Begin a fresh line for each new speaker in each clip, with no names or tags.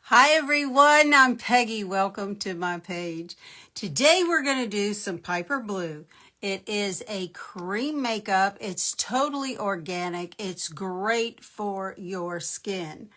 Hi everyone, I'm Peggy. Welcome to my page. Today we're going to do some Piper Blue. It is a cream makeup. It's totally organic. It's great for your skin.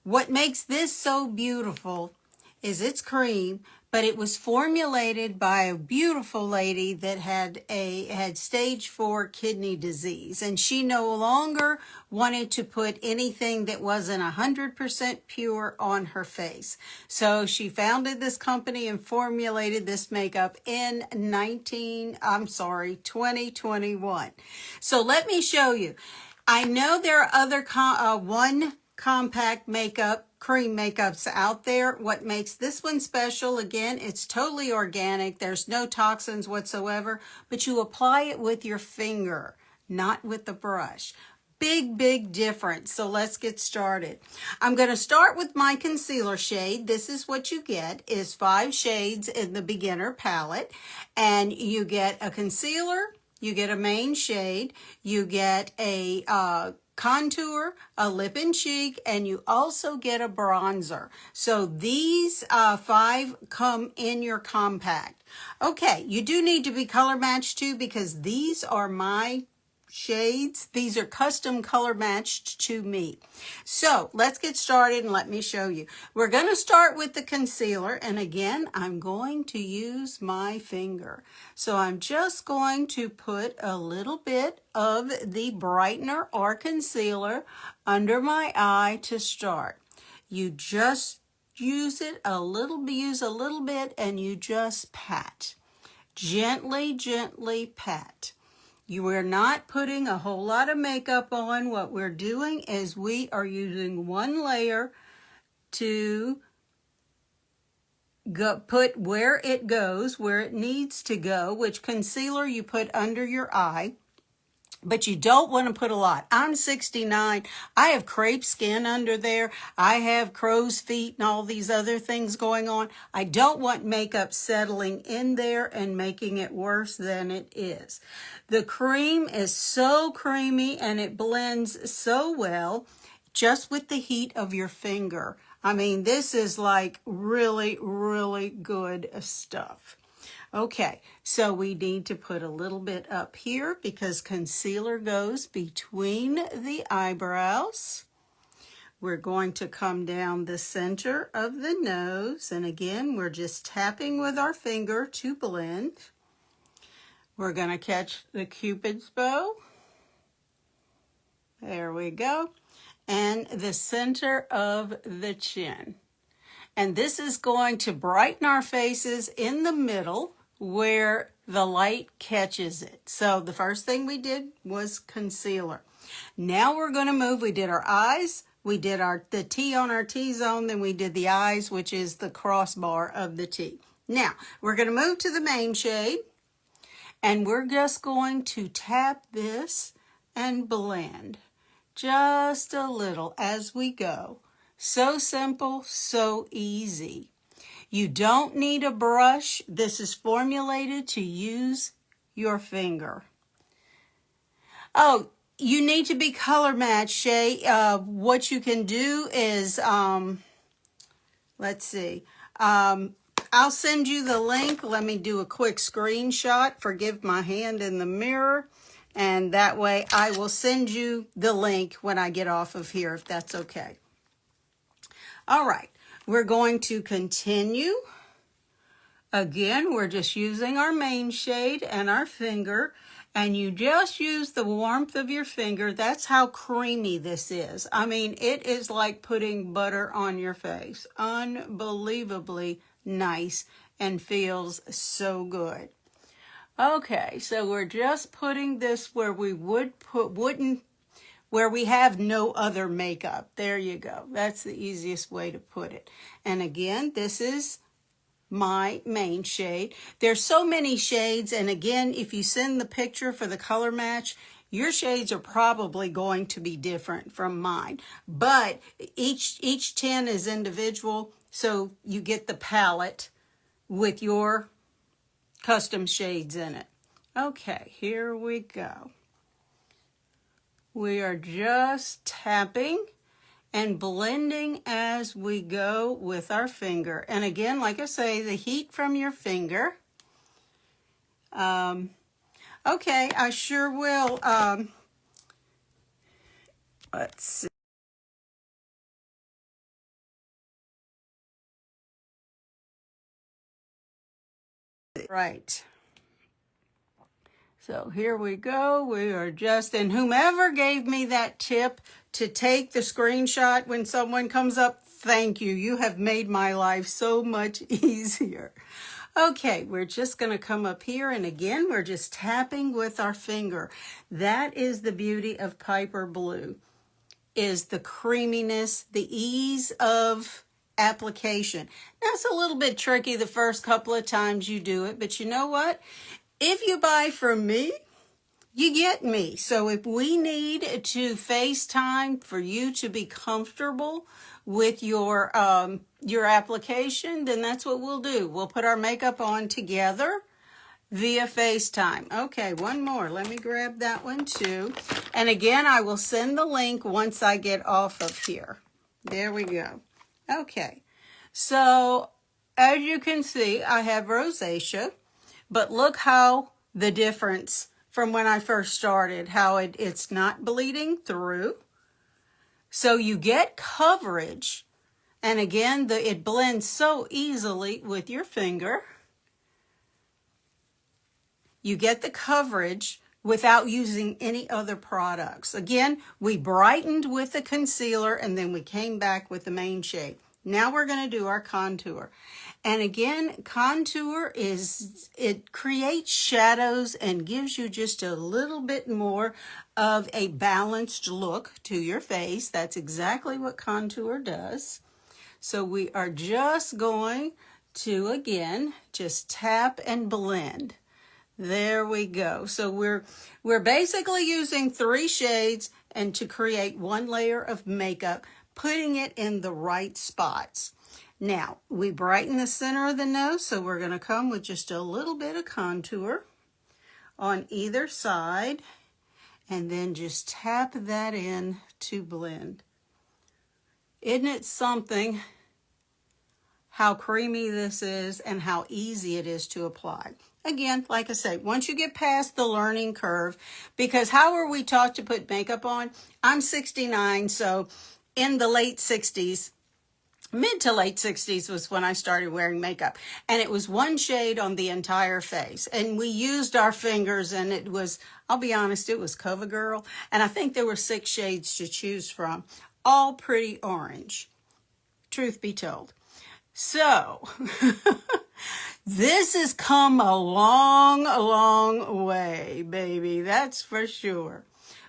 What makes this so beautiful is it's cream, but it was formulated by a beautiful lady that had stage 4 kidney disease, and she no longer wanted to put anything that wasn't 100% pure on her face. So she founded this company and formulated this makeup in 2021. So let me show you. I know there are other compact makeup, cream makeups out there. What makes this one special, again, it's totally organic. There's no toxins whatsoever, but you apply it with your finger, not with the brush. Big difference. So let's get started. I'm going to start with my concealer shade. This is what you get, is 5 shades in the beginner palette, and you get a concealer, you get a main shade, you get a contour, a lip and cheek, and you also get a bronzer. So these 5 come in your compact. Okay, you do need to be color matched too, because these are my shades. These are custom color matched to me. So let's get started and let me show you. We're going to start with the concealer, and again, I'm going to use my finger. So I'm just going to put a little bit of the brightener or concealer under my eye to start. You just use a little bit, and you just pat. Gently pat. You are not putting a whole lot of makeup on. What we're doing is we are using one layer to put where it goes, where it needs to go, which concealer you put under your eye. But you don't want to put a lot. I'm 69. I have crepe skin under there. I have crow's feet and all these other things going on. I don't want makeup settling in there and making it worse than it is. The cream is so creamy and it blends so well just with the heat of your finger. I mean, this is like really good stuff. Okay, so we need to put a little bit up here because concealer goes between the eyebrows. We're going to come down the center of the nose, and again, we're just tapping with our finger to blend. We're going to catch the Cupid's bow. There we go. And the center of the chin. And this is going to brighten our faces in the middle where the light catches it. So the first thing we did was concealer. Now we're going to move. We did our eyes. We did the T on our T-zone. Then we did the eyes, which is the crossbar of the T. Now we're going to move to the main shade. And we're just going to tap this and blend just a little as we go. So simple, so easy. You don't need a brush. This is formulated to use your finger. Oh, you need to be color matched, Shay. What you can do is, let's see. I'll send you the link. Let me do a quick screenshot. Forgive my hand in the mirror. And that way I will send you the link when I get off of here, if that's okay. All right, we're going to continue. Again, we're just using our main shade and our finger, and you just use the warmth of your finger. That's how creamy this is. I mean, it is like putting butter on your face. Unbelievably nice and feels so good. Okay, so we're just putting this where we where we have no other makeup. There you go. That's the easiest way to put it. And again, this is my main shade. There's so many shades, and again, if you send the picture for the color match, your shades are probably going to be different from mine. But each 10 is individual, so you get the palette with your custom shades in it. Okay, here we go. We are just tapping and blending as we go with our finger. And again, like I say, the heat from your finger. Okay, I sure will. Let's see. Right. So here we go. We are just, and whomever gave me that tip to take the screenshot when someone comes up, thank you. You have made my life so much easier. Okay, we're just going to come up here, and again, we're just tapping with our finger. That is the beauty of Piper Blue, is the creaminess, the ease of application. Now, it's a little bit tricky the first couple of times you do it, but you know what? If you buy from me, you get me. So if we need to FaceTime for you to be comfortable with your application, then that's what we'll do. We'll put our makeup on together via FaceTime. Okay, one more. Let me grab that one too. And again, I will send the link once I get off of here. There we go. Okay, so as you can see, I have rosacea. But look how the difference from when I first started, how it's not bleeding through. So you get coverage. And again, it blends so easily with your finger. You get the coverage without using any other products. Again, we brightened with the concealer and then we came back with the main shade. Now we're going to do our contour. And again, contour it creates shadows and gives you just a little bit more of a balanced look to your face. That's exactly what contour does. So we are just going to, again, just tap and blend. There we go. So we're basically using 3 shades and to create 1 layer of makeup, putting it in the right spots. Now, we brighten the center of the nose, so we're going to come with just a little bit of contour on either side, and then just tap that in to blend. Isn't it something how creamy this is and how easy it is to apply? Again, like I say, once you get past the learning curve, because how are we taught to put makeup on? I'm 69, so in the late 60s, mid to late 60s was when I started wearing makeup. And it was 1 shade on the entire face. And we used our fingers, and it was, I'll be honest, it was CoverGirl. And I think there were 6 shades to choose from, all pretty orange, truth be told. So, this has come a long way, baby. That's for sure.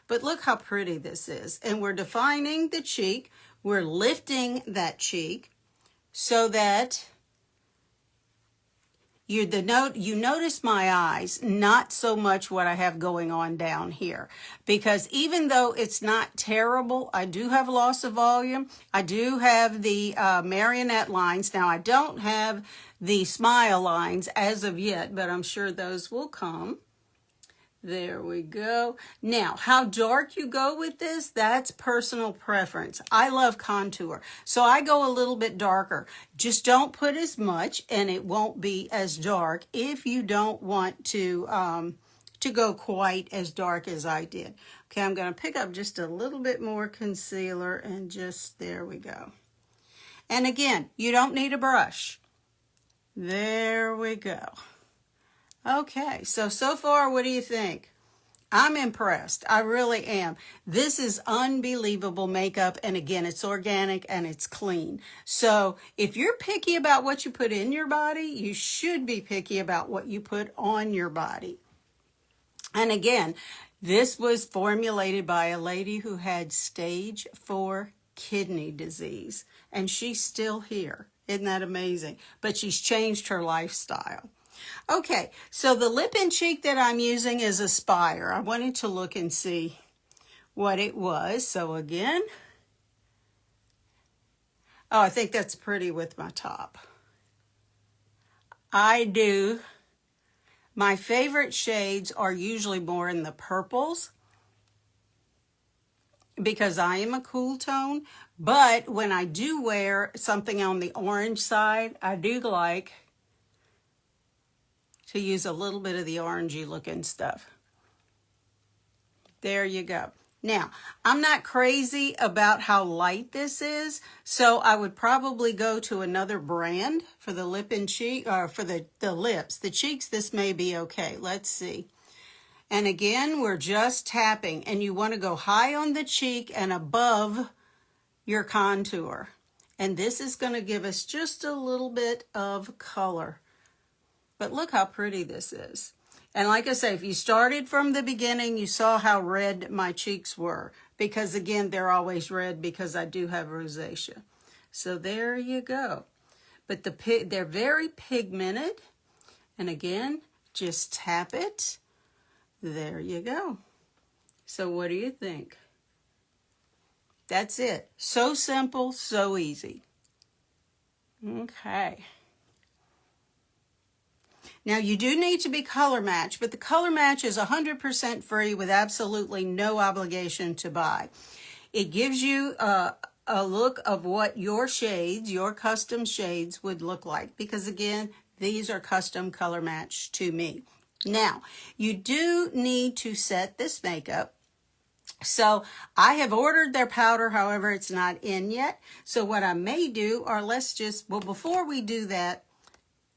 But look how pretty this is. And we're defining the cheek. We're lifting that cheek so that you notice my eyes, not so much what I have going on down here. Because even though it's not terrible, I do have loss of volume. I do have the marionette lines. Now, I don't have the smile lines as of yet, but I'm sure those will come. There we go. Now, how dark you go with this, that's personal preference. I love contour, so I go a little bit darker. Just don't put as much, and it won't be as dark if you don't want to go quite as dark as I did. Okay, I'm going to pick up just a little bit more concealer, and just, there we go. And again, you don't need a brush. There we go. Okay, so far, what do you think? I'm impressed. I really am. This is unbelievable makeup, and again, it's organic and it's clean. So if you're picky about what you put in your body, you should be picky about what you put on your body. And again, this was formulated by a lady who had stage 4 kidney disease, and she's still here. Isn't that amazing? But she's changed her lifestyle. Okay, so the lip and cheek that I'm using is Aspire. I wanted to look and see what it was. So again, oh, I think that's pretty with my top. I do. My favorite shades are usually more in the purples because I am a cool tone. But when I do wear something on the orange side, I do like to use a little bit of the orangey looking stuff. There you go. Now, I'm not crazy about how light this is, so I would probably go to another brand for the lip and cheek, or for the lips. The cheeks, this may be okay. Let's see. And again, we're just tapping, and you want to go high on the cheek and above your contour. And this is going to give us just a little bit of color. But look how pretty this is. And like I say, if you started from the beginning, you saw how red my cheeks were. Because again, they're always red because I do have rosacea. So there you go. But they're very pigmented. And again, just tap it. There you go. So what do you think? That's it. So simple, so easy. Okay. Now, you do need to be color matched, but the color match is 100% free with absolutely no obligation to buy. It gives you a look of what your shades, your custom shades would look like, because again, these are custom color matched to me. Now, you do need to set this makeup. So I have ordered their powder, however, it's not in yet. So what I may do, or before we do that,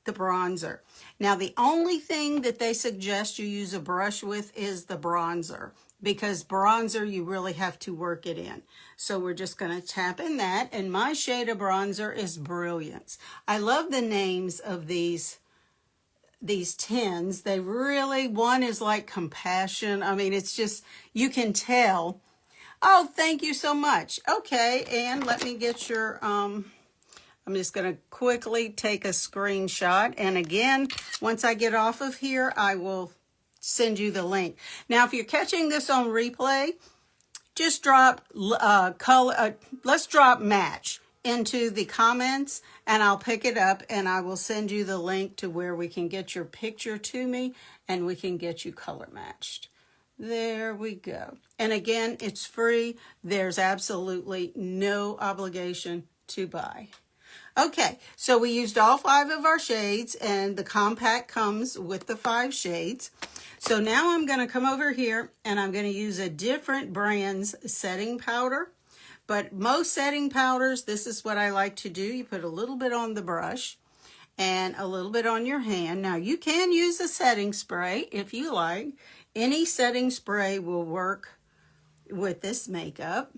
the bronzer. Now, the only thing that they suggest you use a brush with is the bronzer, because bronzer, you really have to work it in. So we're just going to tap in that, and my shade of bronzer is Brilliance. I love the names of these tins. They really, one is like compassion. I mean, it's just, you can tell. Oh, thank you so much. Okay, and let me get your, I'm just going to quickly take a screenshot. And again, once I get off of here, I will send you the link. Now, if you're catching this on replay, just drop let's drop match into the comments, and I'll pick it up and I will send you the link to where we can get your picture to me and we can get you color matched. There we go. And again, it's free. There's absolutely no obligation to buy. Okay, so we used all 5 of our shades, and the compact comes with the 5 shades. So now I'm going to come over here and I'm going to use a different brand's setting powder. But most setting powders, this is what I like to do. You put a little bit on the brush and a little bit on your hand. Now, you can use a setting spray if you like. Any setting spray will work with this makeup.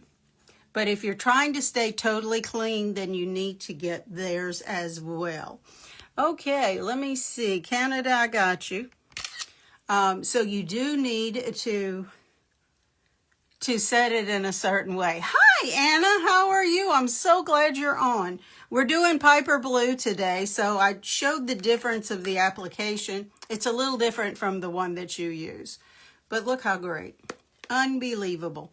But if you're trying to stay totally clean, then you need to get theirs as well. Okay, let me see. Canada, I got you. So you do need to set it in a certain way. Hi, Anna. How are you? I'm so glad you're on. We're doing Piper Blue today, so I showed the difference of the application. It's a little different from the one that you use. But look how great. Unbelievable.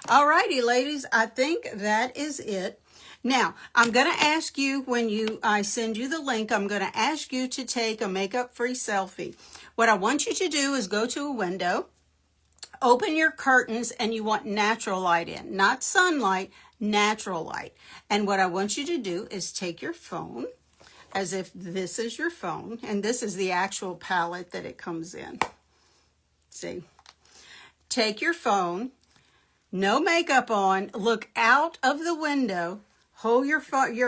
All righty, ladies, I think that is it. Now, I'm going to ask you, when I send you the link, I'm going to ask you to take a makeup-free selfie. What I want you to do is go to a window, open your curtains, and you want natural light in, not sunlight, natural light. And what I want you to do is take your phone, as if this is your phone, and this is the actual palette that it comes in. See? Take your phone, no makeup on, look out of the window, hold your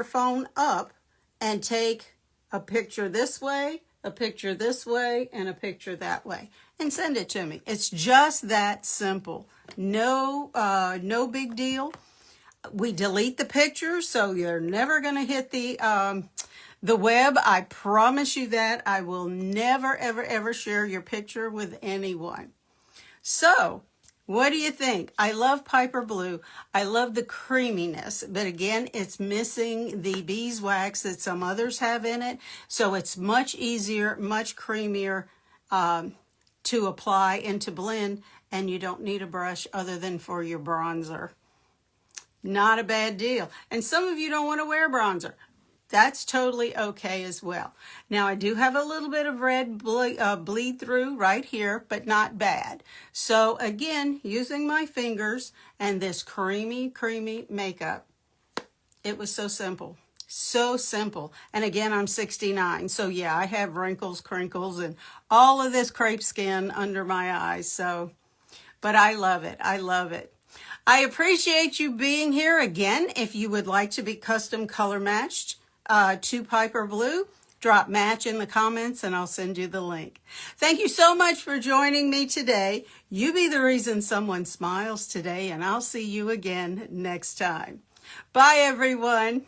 phone up, and take a picture this way, a picture this way, and a picture that way, and send it to me. It's just that simple. No big deal. We delete the pictures, so you're never going to hit the web. I promise you that. I will never, ever, ever share your picture with anyone. So, what do you think? I love Piper Blue. I love the creaminess, but again, it's missing the beeswax that some others have in it. So it's much easier, much creamier to apply and to blend, and you don't need a brush other than for your bronzer. Not a bad deal. And some of you don't want to wear bronzer. That's totally okay as well. Now I do have a little bit of red bleed through right here, but not bad. So again, using my fingers and this creamy, creamy makeup, it was so simple. So simple. And again, I'm 69. So yeah, I have wrinkles, crinkles, and all of this crepe skin under my eyes. So, but I love it. I love it. I appreciate you being here. Again, if you would like to be custom color matched to Piper Blue, drop match in the comments and I'll send you the link. Thank you so much for joining me today. You be the reason someone smiles today, and I'll see you again next time. Bye, everyone.